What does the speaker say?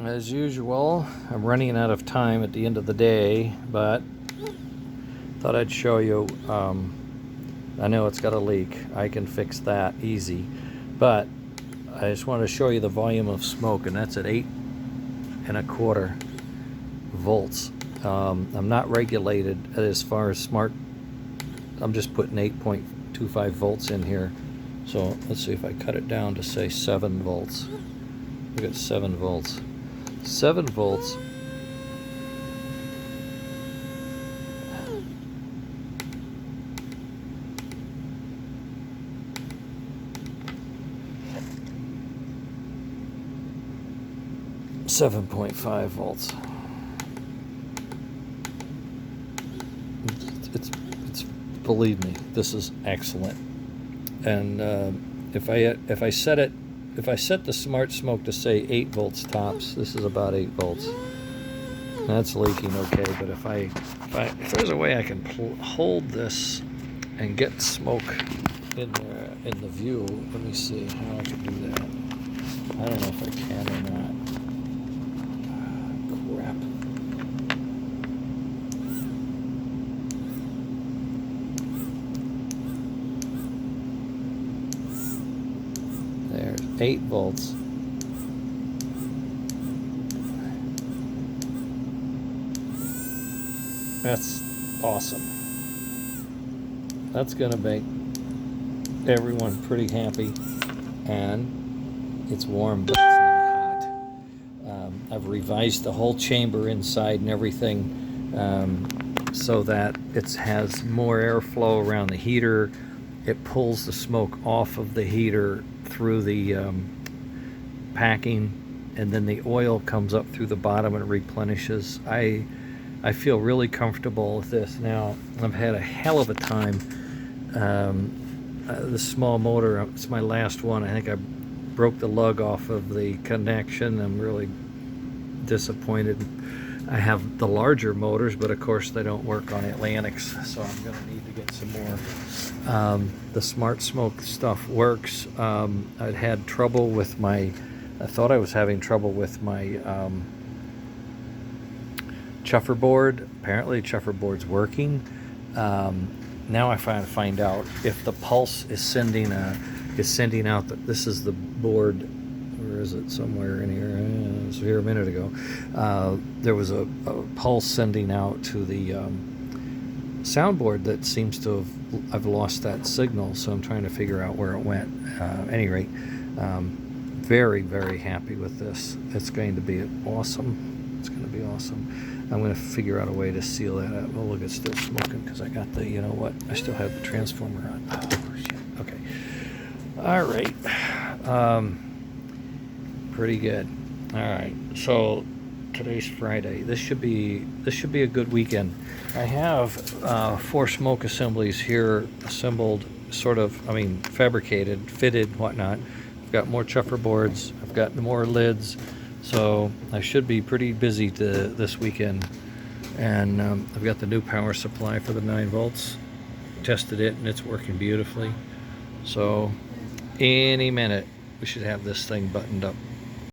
As usual, I'm running out of time at the end of the day, but thought I'd show you. I know it's got a leak. I can fix that easy, but I just want to show you the volume of smoke, and that's at 8.25 volts. I'm not regulated as far as smart. I'm just putting 8.25 volts in here. So let's see if I cut it down to say 7 volts. Look at 7 volts. 7 volts. .5 volts. It's believe me, this is excellent. And if I set the smart smoke to say 8 volts tops, this is about 8 volts. That's leaking okay, but if there's a way I can hold this and get smoke in there in the view, let me see how I can do that. I don't know if I can or not. Crap. There's 8 volts. That's awesome. That's gonna make everyone pretty happy, and it's warm, but it's not hot. I've revised the whole chamber inside and everything so that it has more airflow around the heater. It pulls the smoke off of the heater through the packing, and then the oil comes up through the bottom and replenishes. I feel really comfortable with this now. I've had a hell of a time. The small motor, it's my last one. I think I broke the lug off of the connection. I'm really disappointed. I have the larger motors, but of course they don't work on Atlantics, so I'm going to need to get some more. The smart smoke stuff works. I'd had trouble with I thought I was having trouble with my chuffer board. Apparently chuffer board's working. Now I find out if the pulse is sending out that this is the board. Where is it? Somewhere in here. It was here a minute ago. There was a pulse sending out to the soundboard that seems to have. I've lost that signal, so I'm trying to figure out where it went. At any rate, very, very happy with this. It's going to be awesome. It's going to be awesome. I'm going to figure out a way to seal that up. Oh, look, it's still smoking because I got the, you know what? I still have the transformer on. Oh, shit. Okay. All right. Pretty good. All right. So today's Friday. This should be a good weekend. I have 4 smoke assemblies here assembled, fabricated, fitted, whatnot. I've got more chuffer boards. I've got more lids. So I should be pretty busy this weekend. And I've got the new power supply for the 9 volts. Tested it and it's working beautifully. So any minute we should have this thing buttoned up.